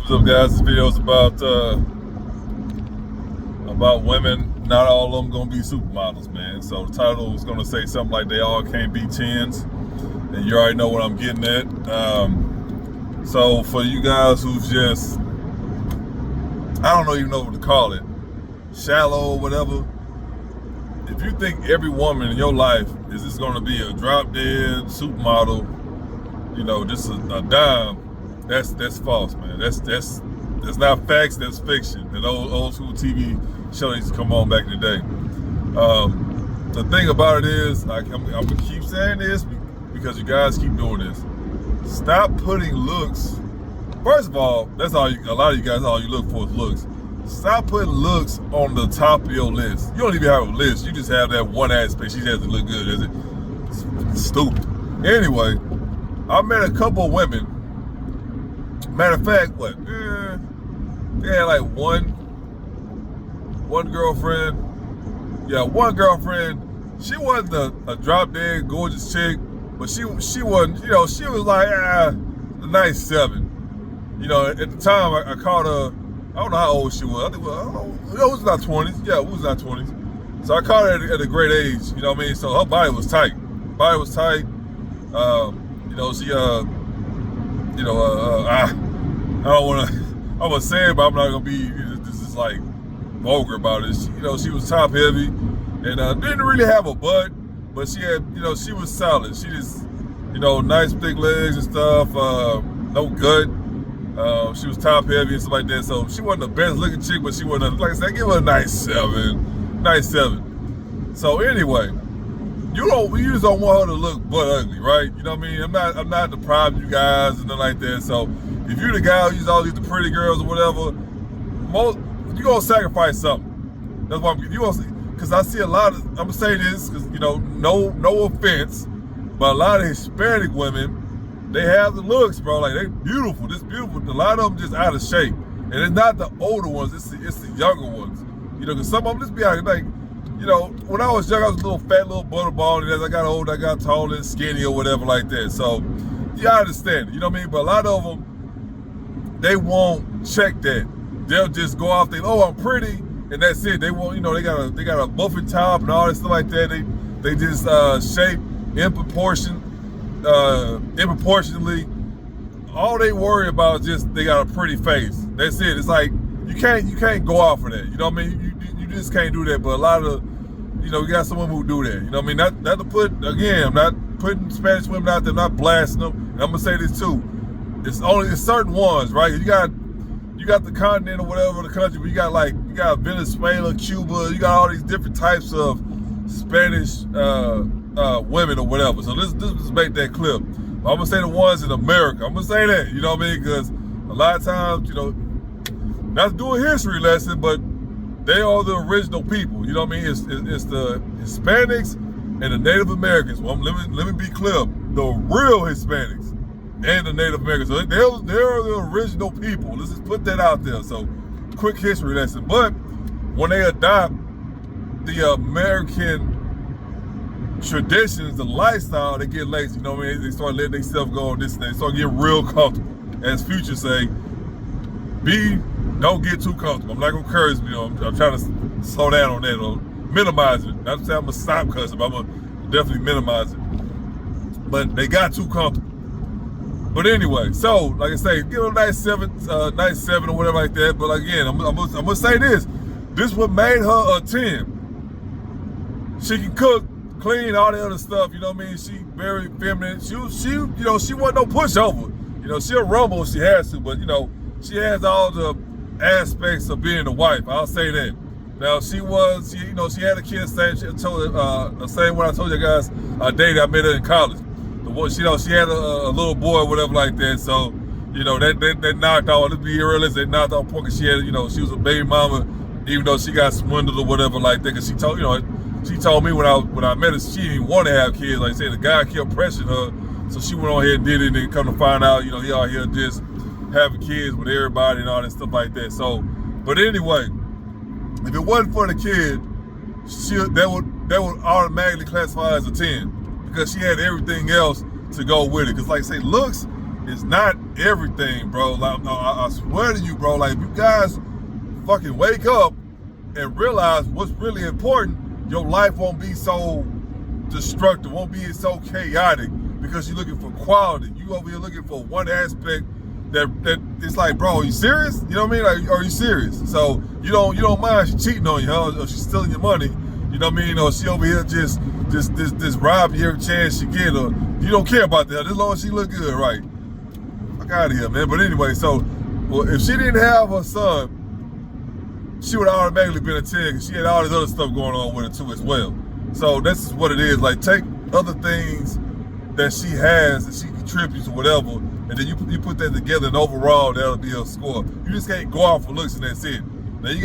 What's up, guys? This video is about women. Not all of them gonna be supermodels, man. So the title is gonna say something like they all can't be 10's, and you already know what I'm getting at. So for you guys who's just, I don't even know what to call it, shallow or whatever. If you think every woman in your life is just gonna be a drop dead supermodel, you know, just a dime, that's false, man. That's not facts. That's fiction. That old school TV show used to come on back in the day. The thing about it is, I'm gonna keep saying this because you guys keep doing this. Stop putting looks. First of all, that's all. A lot of you guys, all you look for is looks. Stop putting looks on the top of your list. You don't even have a list. You just have that one aspect. She has to look good, is it? It's stupid. Anyway, I met a couple of women. Matter of fact, they had like one girlfriend. Yeah, one girlfriend. She wasn't a drop dead gorgeous chick, but she wasn't. You know, she was like a nice 7. You know, at the time I called her. I don't know how old she was. I think it was not 20s. Yeah, it was not 20s. So I caught her at a great age. You know what I mean? So her body was tight. You know, she I don't want to. I was saying, but I'm not gonna be. This is like vulgar about it. She was top heavy, and didn't really have a butt, but she had. She was solid. She just, nice thick legs and stuff. No gut. She was top heavy and stuff like that. So she wasn't the best looking chick, but she wasn't. Like I said, give her a nice 7. Nice 7. So anyway, you just don't want her to look butt ugly, right? You know what I mean? I'm not depriving you guys and nothing like that. So if you're the guy who uses all these pretty girls or whatever, you gonna sacrifice something. That's why because I see a lot of. I'm gonna say this because no offense, but a lot of Hispanic women, they have the looks, bro. Like, they beautiful, just beautiful. A lot of them just out of shape, and it's not the older ones. It's the younger ones. Because some of them just be out like. When I was young, I was a little fat, little butterball, and as I got older, I got tall and skinny or whatever like that. So, yeah, I understand it. You know what I mean? But a lot of them, they won't check that. They'll just go off. I'm pretty, and that's it. They won't. They got a buffet top and all that stuff like that. They just shape disproportionately. All they worry about is just they got a pretty face. That's it. It's like you can't go off of that. You know what I mean? You just can't do that. But a lot of you got some women who do that. You know what I mean? Not to put, again, I'm not putting Spanish women out there, not blasting them. And I'm gonna say this too. It's certain ones, right? You got the continent or whatever, the country, but you got Venezuela, Cuba, you got all these different types of Spanish women or whatever. So let's just make that clear. I'm gonna say the ones in America. I'm gonna say that, you know what I mean? Because a lot of times, not to do a history lesson, but they are the original people. You know what I mean? It's the Hispanics and the Native Americans. Well, let me be clear. The real Hispanics and the Native Americans. So they're the original people. Let's just put that out there. So, quick history lesson. But when they adopt the American traditions, the lifestyle, they get lazy. You know what I mean? They start letting themselves go on this thing. They start getting real comfortable. As Future say, don't get too comfortable. I'm not gonna curse, I'm trying to slow down on that or minimize it. Not to say I'm gonna stop cussing, but I'm gonna definitely minimize it. But they got too comfortable. But anyway, so like I say, give them a nice 7 or whatever like that. But again, I'm gonna say this. This what made her a 10. She can cook, clean, all the other stuff. You know what I mean? She very feminine. She wasn't no pushover. She'll rumble if she has to, but she has all the aspects of being a wife. I'll say that. Now she had a kid. Same when I told you guys a date I met her in college. She had a little boy or whatever like that. So that knocked off. Let's be realistic. That knocked off point because she had she was a baby mama, even though she got swindled or whatever like that. Because she told me when I met her, she didn't even want to have kids. Like I said, the guy kept pressuring her, so she went on ahead and did it. And then come to find out, he out here just having kids with everybody and all that stuff like that. So, but anyway, if it wasn't for the kid, that would automatically classify as a 10 because she had everything else to go with it. Because like I say, looks is not everything, bro. Like, I swear to you, bro, like if you guys fucking wake up and realize what's really important, your life won't be so destructive, won't be so chaotic, because you're looking for quality. You over here looking for one aspect that it's like, bro, are you serious? You know what I mean? Like, are you serious? So you don't mind she cheating on you, huh? Or she's stealing your money, you know what I mean? Or she over here just rob you every chance she get, or you don't care about that. As long as she look good, right? Fuck out of here, man. But anyway, so if she didn't have her son, she would have automatically been a 10, because she had all this other stuff going on with her too as well. So this is what it is. Like, take other things that she has, that she contributes or whatever, and then you put that together, and overall that'll be a score. You just can't go off for looks and that's it. Now you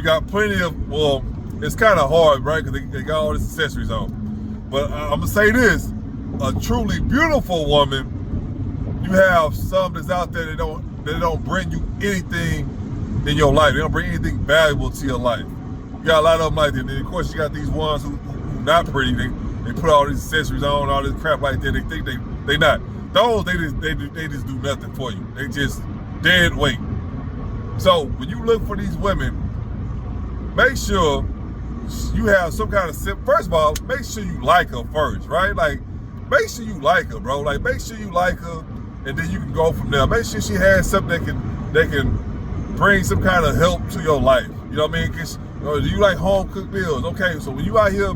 got plenty of, well, it's kind of hard, right? Because they got all these accessories on. But I'm gonna say this: a truly beautiful woman, you have some that's out there that don't bring you anything in your life. They don't bring anything valuable to your life. You got a lot of them like that. And of course, you got these ones who not pretty. They put all these accessories on, all this crap like that. They think they not. Those they just do nothing for you. They just dead weight. So when you look for these women, make sure you have some kind of first of all, make sure you like her first, right? Like, make sure you like her, bro. Like, make sure you like her, and then you can go from there. Make sure she has something that can bring some kind of help to your life. You know what I mean? Do you like home cooked meals? Okay, so when you out here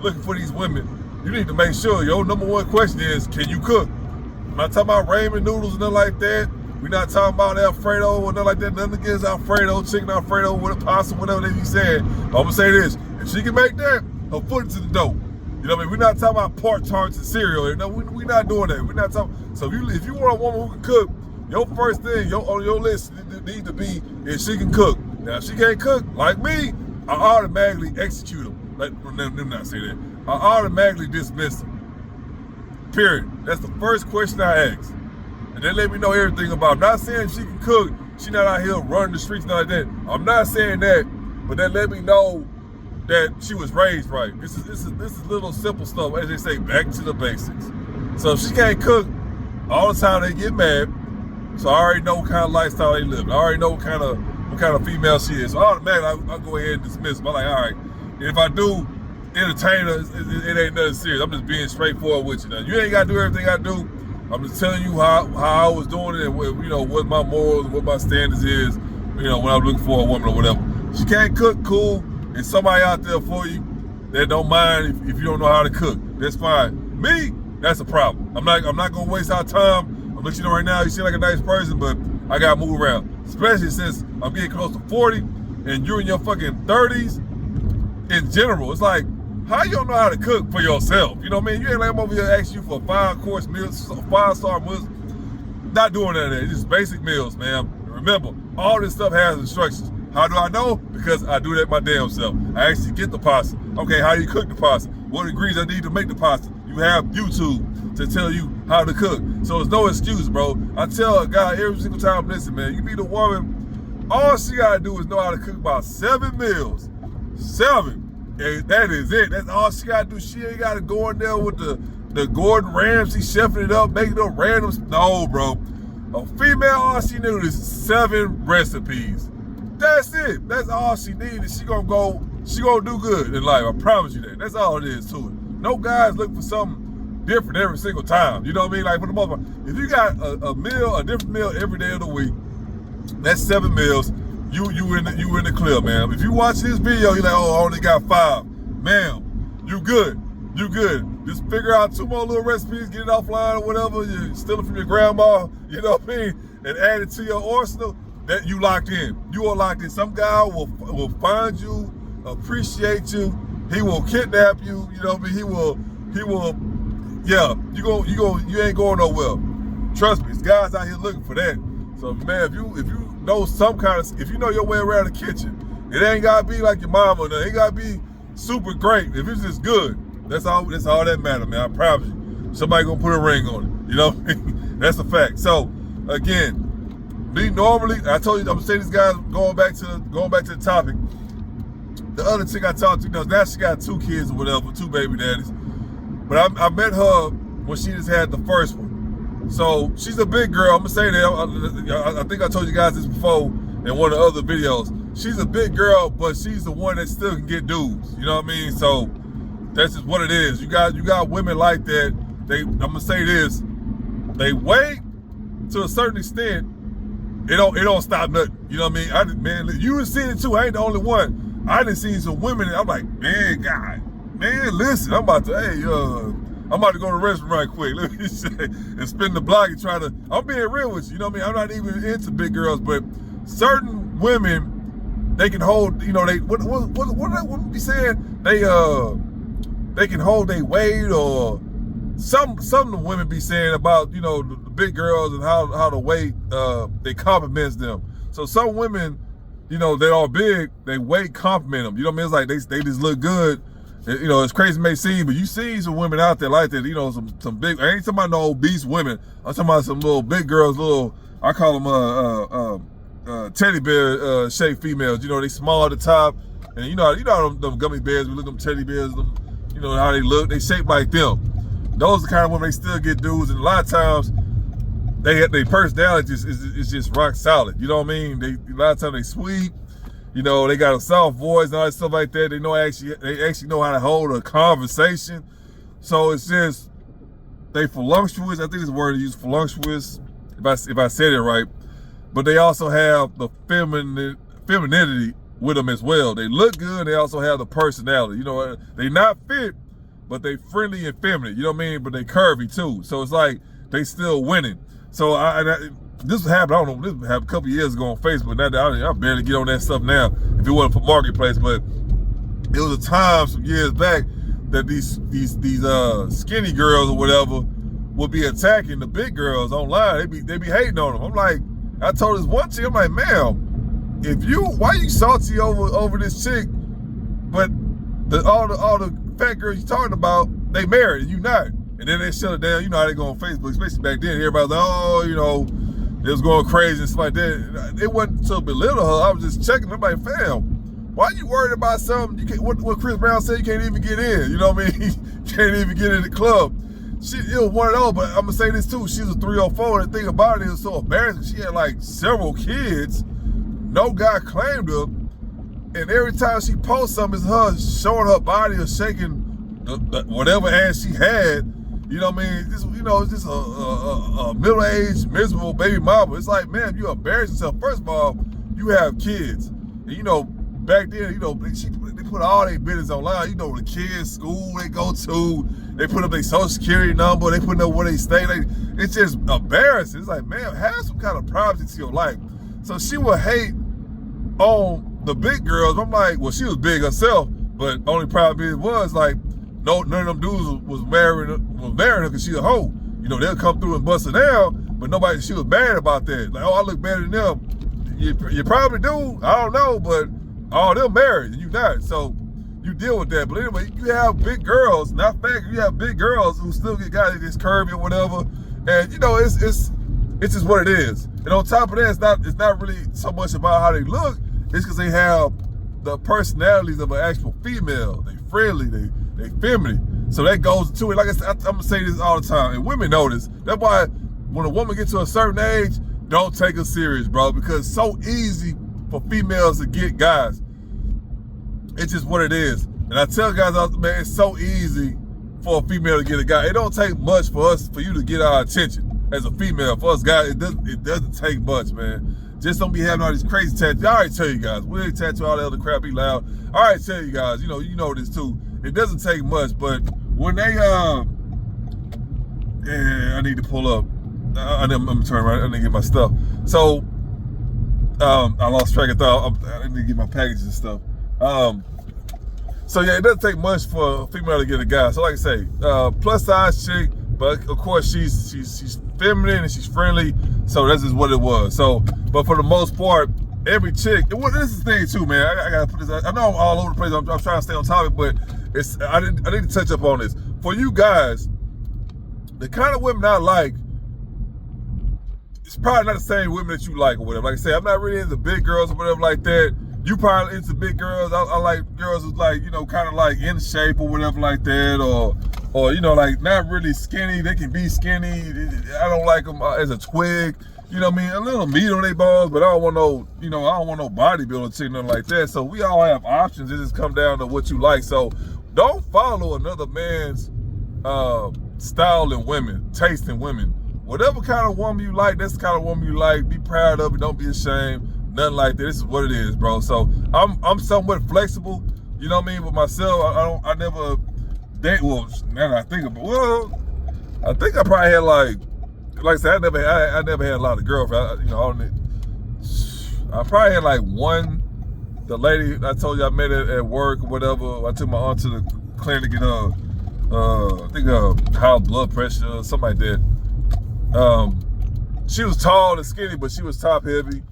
looking for these women, you need to make sure your number one question is, can you cook? I'm not talking about ramen noodles and nothing like that. We're not talking about Alfredo or nothing like that. Nothing against Alfredo, chicken Alfredo, with a pasta, whatever they be saying. I'm gonna say this: if she can make that, her foot into the dough. You know what I mean? We're not talking about pork tarts and cereal. No, we're not doing that. We're not talking. So if you want a woman who can cook, your first thing on your list needs to be if she can cook. Now, if she can't cook, like me, I automatically execute them. Let them not say that. I automatically dismiss them. Period. That's the first question I ask. And they let me know everything about it. I'm not saying she can cook, she not out here running the streets and all like that. I'm not saying that, but they let me know that she was raised right. This is little simple stuff, as they say, back to the basics. So if she can't cook, all the time they get mad. So I already know what kind of lifestyle they live. I already know what kind of female she is. So automatically I'll go ahead and dismiss them. I'm like, all right, if I do entertain her, it ain't nothing serious. I'm just being straightforward with you. Now, you ain't got to do everything I do. I'm just telling you how I was doing it, and what my morals, what my standards is, when I'm looking for a woman or whatever. She can't cook, cool. There's somebody out there for you that don't mind if you don't know how to cook. That's fine. Me, that's a problem. I'm not gonna waste our time. I'm letting you know right now, you seem like a nice person, but I gotta move around. Especially since I'm getting close to 40 and you're in your fucking 30s. In general, it's like, how you don't know how to cook for yourself? You know what I mean? You ain't like I'm over here asking you for a 5-course meal, 5-star meals. Not doing that. It's just basic meals, man. Remember, all this stuff has instructions. How do I know? Because I do that my damn self. I actually get the pasta. Okay, how do you cook the pasta? What ingredients I need to make the pasta? You have YouTube to tell you how to cook. So there's no excuse, bro. I tell a guy every single time, listen, man, you meet a woman, all she gotta do is know how to cook about 7 meals. 7. And that is it. That's all she gotta do. She ain't gotta go in there with the Gordon Ramsay chefing it up, making up random. No, bro. A female, all she needs is 7 recipes. That's it. That's all she needs. She gonna do good in life. I promise you that. That's all it is to it. No guys look for something different every single time. You know what I mean? Like, for the most part, if you got a different meal every day of the week, that's 7 meals. You in the clear, man. If you watch this video, you're like, oh, I only got 5. Ma'am, you good. You good. Just figure out 2 more little recipes, get it offline or whatever. You steal it from your grandma, you know what I mean? And add it to your arsenal. That you locked in. You are locked in. Some guy will find you, appreciate you. He will kidnap you. You know what I mean? He will. Yeah. You ain't going nowhere. Trust me. There's guys out here looking for that. So man, if you know if you know your way around the kitchen, it ain't gotta be like your mama. It ain't gotta be super great. If it's just good, that's all that matters, man. I promise you. Somebody gonna put a ring on it. You know what I mean? That's a fact. So again. Me normally, I told you, I'm gonna say this guy going back to the topic. The other chick I talked to, now she got 2 kids or whatever, 2 baby daddies. But I met her when she just had the first one. So she's a big girl. I'm gonna say that. I think I told you guys this before in one of the other videos. She's a big girl, but she's the one that still can get dudes. You know what I mean? So that's just what it is. You got women like that. I'm gonna say this. They wait to a certain extent. It don't stop nothing. You know what I mean? Man, you have seen it too. I ain't the only one. I done seen some women. I'm like, man, God, man, listen. I'm about to go to the restroom right quick. Let me say, and spin the block and try to. I'm being real with you. You know what I mean? I'm not even into big girls, but certain women, they can hold. You know, they what would be saying? They can hold their weight, or some of the women be saying about, you know, the big girls and how the weight they compliments them. So some women, you know, that are big, they weight compliment them. You know what I mean? It's like they just look good. You know, it's crazy it may seem, but you see some women out there like that. You know, some big. I ain't talking about no obese women. I'm talking about some little big girls, little. I call them teddy bear shaped females. You know, they small at the top, and you know them gummy bears. We look at them teddy bears. Them, you know how they look. They shaped like them. Those are the kind of women they still get dudes, and a lot of times their personality is just rock solid. You know what I mean? A lot of times they sweet. You know, they got a soft voice and all that stuff like that. They actually know how to hold a conversation. So it's just, they voluptuous. I think it's the word to use, voluptuous, if I said it right. But they also have the femininity with them as well. They look good. They also have the personality. You know, they not fit, but they friendly and feminine. You know what I mean? But they curvy too. So it's like they still winning. So this happened, I don't know, this happened a couple years ago on Facebook. Now I barely get on that stuff now if it wasn't for Marketplace, but it was a time some years back that these skinny girls or whatever would be attacking the big girls online. They be hating on them. I'm like, I told this one chick, I'm like, ma'am, why you salty over this chick, but all the fat girls you talking about, they married and you not. And then they shut it down. You know how they go on Facebook, especially back then. Everybody's like, oh, you know, it was going crazy and stuff like that. It wasn't to belittle her. I was just checking. I'm like, fam, why you worried about something? You can't, what Chris Brown said, you can't even get in. You know what I mean? You can't even get in the club. It was one of those, but I'm going to say this too. She was a 304, and the thing about it was so embarrassing. She had like several kids. No guy claimed her. And every time she posts something, it's her showing her body or shaking whatever ass she had. You know what I mean? It's just a middle-aged, miserable baby mama. It's like, man, you embarrass yourself. First of all, you have kids. And, you know, back then, you know, they put all their business online. You know, the kids' school they go to, they put up their social security number, they put up where they stay. It's just embarrassing. It's like, man, have some kind of privacy to your life. So she would hate on the big girls. I'm like, well, she was big herself, but only problem was like, no, none of them dudes was marrying her because she's a hoe. You know, they'll come through and bust her down, but she was mad about that. Like, oh, I look better than them. You probably do. I don't know, but all them married and you not. So you deal with that. But anyway, you have big girls, not fat. You have big girls who still get guys that's curvy or whatever. And you know, it's just what it is. And on top of that, it's not really so much about how they look. It's because they have the personalities of an actual female. They friendly. They feminine. So that goes to it. Like I said, I'm gonna say this all the time, and women know this. That's why when a woman gets to a certain age, don't take her serious, bro, because it's so easy for females to get guys. It's just what it is. And I tell guys, man, it's so easy for a female to get a guy. It don't take much for you to get our attention as a female. For us guys, it doesn't take much, man. Just don't be having all these crazy tattoos. I already tell you guys, we ain't tattoo all the other crap, be loud. I already tell you guys, you know this too. It doesn't take much, but when they I need to pull up. I'm gonna turn around. I need to get my stuff. So I lost track of thought. I need to get my packages and stuff. So yeah, it doesn't take much for a female to get a guy. So like I say, plus size chick, but of course she's feminine and she's friendly. So that's just what it was. So, but for the most part, every chick. This is the thing too, man. I gotta put this. I know I'm all over the place. I'm trying to stay on topic, but I need to touch up on this. For you guys, the kind of women I like, it's probably not the same women that you like or whatever. Like I say, I'm not really into big girls or whatever like that. You probably into big girls. I like girls who's like, kind of like in shape or whatever like that, or or you know, like not really skinny. They can be skinny. I don't like them as a twig. You know what I mean? A little meat on their balls, but I don't want no, you know, I don't want no bodybuilder chick, nothing like that. So we all have options. It just come down to what you like. So don't follow another man's style in women, taste in women. Whatever kind of woman you like, that's the kind of woman you like. Be proud of it. Don't be ashamed. Nothing like that. This is what it is, bro. So I'm somewhat flexible. You know what I mean? With myself, I never date. Well, now that I think about, well, I think I probably had like I said, I never had a lot of girlfriends. You know, I probably had like one. The lady I told you I met at work or whatever. I took my aunt to the clinic to get I think high blood pressure or something like that. She was tall and skinny, but she was top heavy.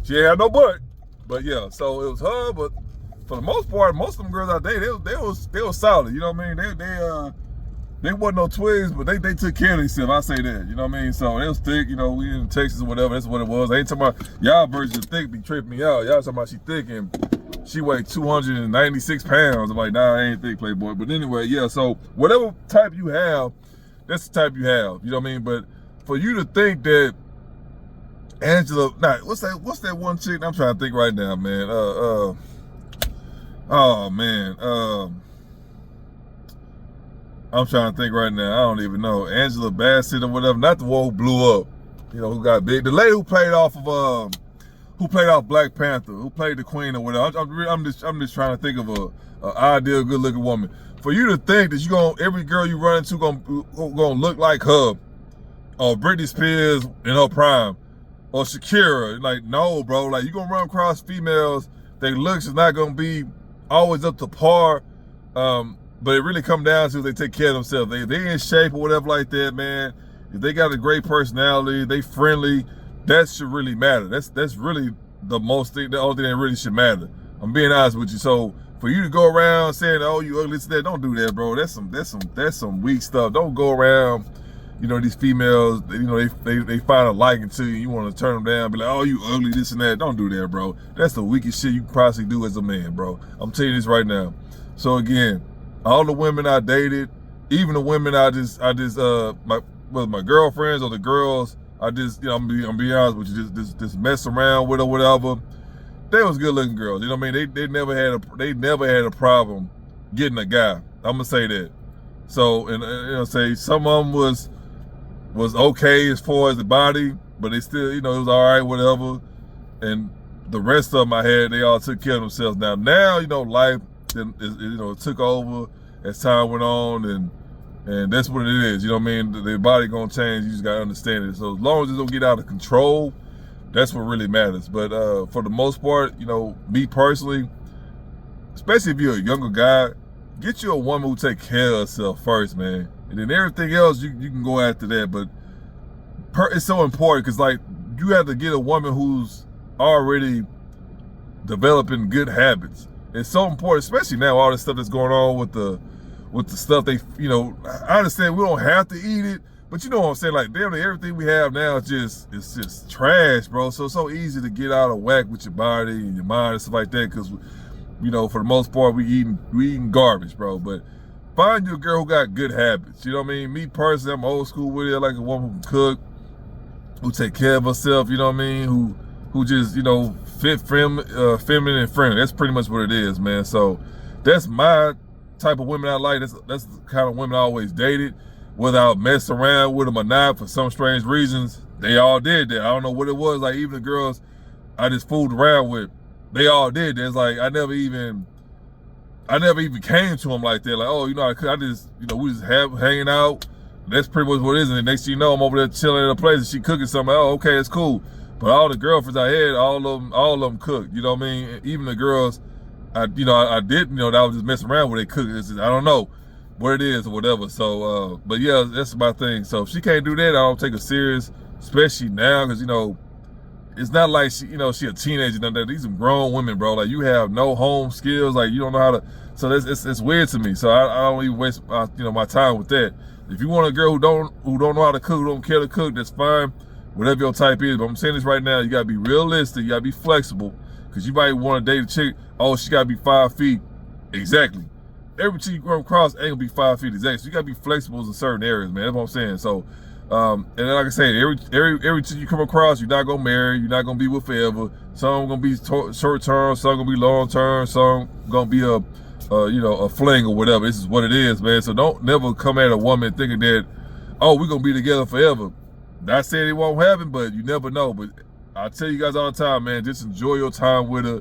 She ain't had no butt, but yeah. So it was her. But for the most part, most of them girls out there, they was solid. You know what I mean? They wasn't no twigs, but they took care of themselves. I say that. You know what I mean? So they was thick. You know, we in Texas or whatever. That's what it was. I ain't talking about y'all version of thick be tripping me out. Y'all talking about she thick and she weighed 296 pounds. I'm like, nah, I ain't thick, Playboy. But anyway, yeah. So whatever type you have, that's the type you have. You know what I mean? But for you to think that Angela, what's that one chick? I'm trying to think right now, man. Oh man. I'm trying to think right now. I don't even know. Angela Bassett or whatever. Not the one who blew up. You know, who got big. The lady who played off Black Panther, who played the Queen or whatever. I'm just trying to think of a ideal, good looking woman. For you to think that every girl you run into gonna look like her, or Britney Spears in her prime, or Shakira, like no, bro. Like you gonna run across females. Their looks is not gonna be always up to par. But it really come down to they take care of themselves. They in shape or whatever like that, man. If they got a great personality, they friendly, that should really matter. That's really the only thing that really should matter. I'm being honest with you. So for you to go around saying, "Oh, you ugly," that, don't do that, bro. That's some weak stuff. Don't go around, you know, these females, you know, they find a liking to you. You want to turn them down, be like, "Oh, you ugly," this and that. Don't do that, bro. That's the weakest shit you can possibly do as a man, bro. I'm telling you this right now. So again, all the women I dated, even the women my girlfriends or the girls, I'm be honest with you, just mess around with or whatever. They was good looking girls. You know what I mean? They never had a problem getting a guy. I'm gonna say that. So and you know, say some of them was okay as far as the body, but they still, you know, it was all right, whatever. And the rest of them they all took care of themselves. Now, you know, life, you know, it took over as time went on, and that's what it is. You know what I mean? Their body gonna change. You just gotta understand it. So as long as it don't get out of control, that's what really matters. But for the most part, you know, me personally, especially if you're a younger guy, get you a woman who take care of herself first, man, and then everything else you can go after that. But it's so important because like you have to get a woman who's already developing good habits. It's so important, especially now, all this stuff that's going on with the stuff you know, I understand we don't have to eat it, but you know what I'm saying? Like, damn, everything we have now is just trash, bro. So it's so easy to get out of whack with your body and your mind and stuff like that, because, you know, for the most part, we eating garbage, bro. But find you a girl who got good habits. You know what I mean? Me personally, I'm old school with it. I like a woman who can cook, who take care of herself, you know what I mean? Who just, you know, feminine and friendly. That's pretty much what it is, man. So that's my type of women I like. That's the kind of women I always dated, without messing around with them or not. For some strange reasons, they all did that. I don't know what it was. Like, even the girls I just fooled around with, they all did that. It's like I never even came to them like that. Like, oh, you know, I just, you know, we just hanging out. That's pretty much what it is. And the next thing you know, I'm over there chilling at a place and she cooking something. Oh, okay, it's cool. But all the girlfriends I had, all of them cooked. You know what I mean? Even the girls I did, you know, that I was just messing around with, they cook. It's just, I don't know what it is or whatever. So, but yeah, that's my thing. So if she can't do that, I don't take her serious, especially now, because, you know, it's not like she, you know, she a teenager. These are grown women, bro. Like, you have no home skills. Like, you don't know how to. So it's weird to me. So I don't even waste you know, my time with that. If you want a girl who don't know how to cook, who don't care to cook, that's fine. Whatever your type is. But I'm saying this right now, you gotta be realistic. You gotta be flexible, because you might want to date a chick. Oh, she gotta be 5 feet. Exactly. every chick you come across ain't gonna be 5 feet exact. So you gotta be flexible in certain areas, man. That's what I'm saying. So, and then like I said, every chick you come across, you're not gonna marry, you're not gonna be with forever. Some gonna be short term, some gonna be long term, some gonna be a fling or whatever. This is what it is, man. So don't never come at a woman thinking that, oh, we're gonna be together forever. Not saying it won't happen, but you never know. But I tell you guys all the time, man, just enjoy your time with her.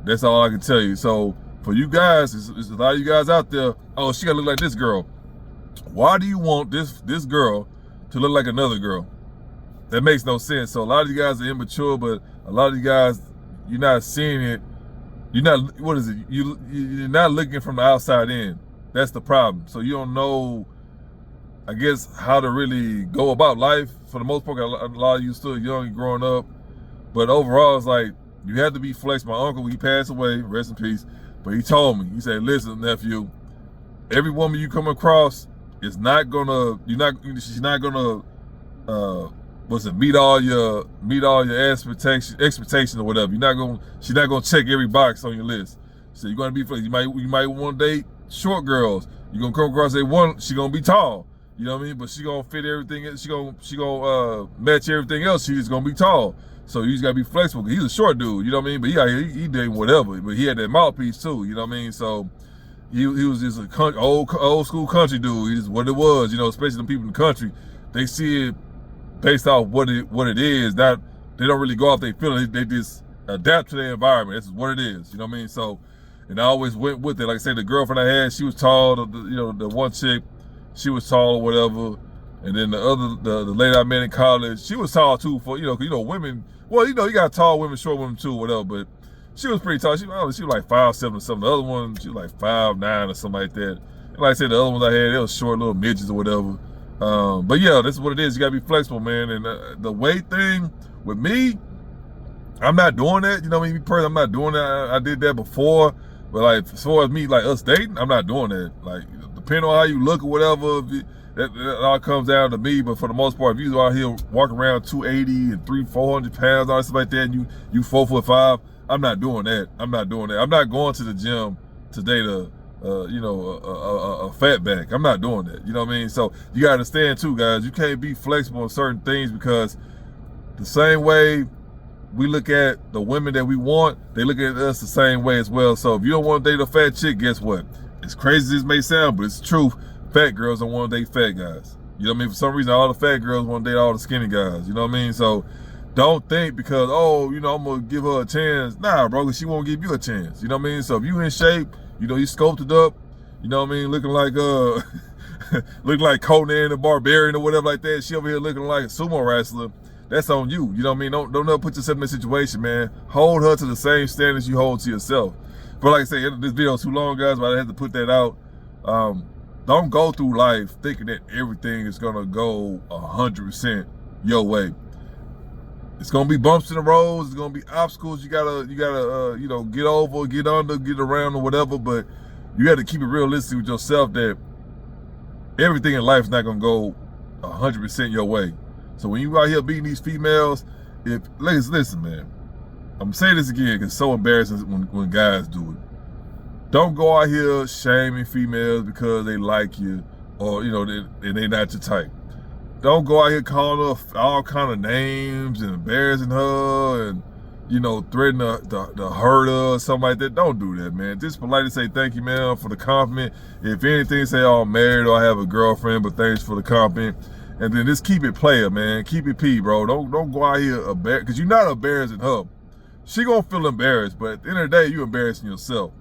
That's all I can tell you. So for you guys, there's a lot of you guys out there, oh, she gotta look like this girl. Why do you want this girl to look like another girl? That makes no sense. So a lot of you guys are immature, but a lot of you guys, you're not seeing it. You're not, what is it? You're not looking from the outside in. That's the problem. So you don't know, I guess, how to really go about life. For the most part, a lot of you still young and growing up. But overall, it's like, you have to be flexible. My uncle, he passed away, rest in peace. But he told me, he said, listen, nephew, every woman you come across is not gonna, she's not gonna, meet all your expectations or whatever. She's not gonna check every box on your list. So you're gonna be flexible. You might want to date short girls. You're gonna come across she gonna be tall. You know what I mean? But she gonna fit everything. She gonna match everything else. She's gonna be tall. So you just gotta be flexible. He's a short dude. You know what I mean? But he did whatever. But he had that mouthpiece too. You know what I mean? So he was just a old school country dude. He just what it was. You know, especially the people in the country, they see it based off what it is. That they don't really go off their feelings. They just adapt to their environment. This is what it is. You know what I mean? So, and I always went with it. Like I said, the girlfriend I had, she was tall. The one chick, she was tall or whatever. And then the lady I met in college, she was tall too. For women. Well, you got tall women, short women too, whatever. But she was pretty tall. She was like 5'7" or something. The other one, she was like 5'9" or something like that. And like I said, the other ones I had, they were short little midgets or whatever. But yeah, that's what it is. You gotta be flexible, man. And the weight thing with me, I'm not doing that. You know what I mean? Me personally, I'm not doing that. I did that before, but like as far as me, like us dating, I'm not doing that. Like depending on how you look or whatever, that all comes down to me. But for the most part, if you out here walking around 280 and 300-400 pounds, all that stuff like that, and you 4'5", I'm not doing that. I'm not doing that. I'm not going to the gym to date a fat back. I'm not doing that. You know what I mean? So you gotta understand too, guys. You can't be flexible on certain things because the same way we look at the women that we want, they look at us the same way as well. So if you don't want to date a fat chick, guess what? As crazy as this may sound, but it's the truth. Fat girls don't want to date fat guys. You know what I mean? For some reason, all the fat girls want to date all the skinny guys. You know what I mean? So don't think because, I'm going to give her a chance. Nah, bro, because she won't give you a chance. You know what I mean? So if you in shape, you sculpted up, you know what I mean, looking like looking like Conan the Barbarian or whatever like that. She over here looking like a sumo wrestler. That's on you. You know what I mean? Don't ever put yourself in that situation, man. Hold her to the same standards you hold to yourself. But like I said, this video is too long, guys, but I had to put that out. Don't go through life thinking that everything is gonna go 100% your way. It's gonna be bumps in the roads. It's gonna be obstacles. You gotta get over, get under, get around, or whatever. But you got to keep it realistic with yourself that everything in life is not gonna go 100% your way. So when you out here beating these females, listen, man, I'm gonna say this again because it's so embarrassing when guys do it. Don't go out here shaming females because they like you or they not your type. Don't go out here calling her all kind of names and embarrassing her and threatening to hurt her or something like that. Don't do that, man. Just politely say thank you, man, for the compliment. If anything, say, oh, I'm married or I have a girlfriend, but thanks for the compliment. And then just keep it player, man. Keep it P, bro. Don't go out here because you're not embarrassing her. She gonna feel embarrassed, but at the end of the day, you embarrassing yourself.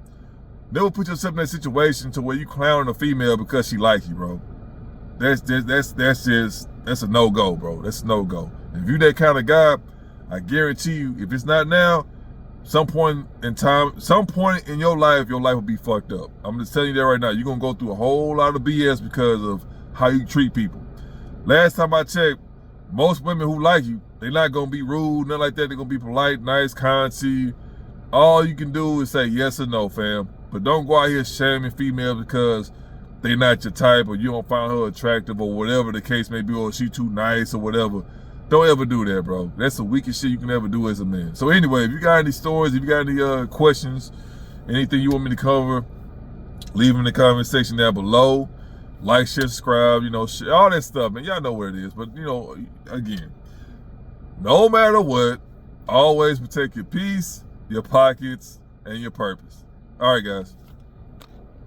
Never put yourself in that situation to where you clowning a female because she like you, bro. That's a no-go, bro. That's a no-go. If you that kind of guy, I guarantee you, if it's not now, some point in your life will be fucked up. I'm just telling you that right now. You're gonna go through a whole lot of BS because of how you treat people. Last time I checked, most women who like you, they're not gonna be rude, nothing like that. They're gonna be polite, nice, kind to you. All you can do is say yes or no, fam. But don't go out here shaming females because they not your type or you don't find her attractive or whatever the case may be, or she too nice or whatever. Don't ever do that, bro. That's the weakest shit you can ever do as a man. So anyway, if you got any stories, if you got any questions, anything you want me to cover, Leave them in the comment section down below. Like, share, subscribe, you know, all that stuff, man. Y'all know where it is. But, you know, again, no matter what, always protect your peace, your pockets, and your purpose. All right, guys.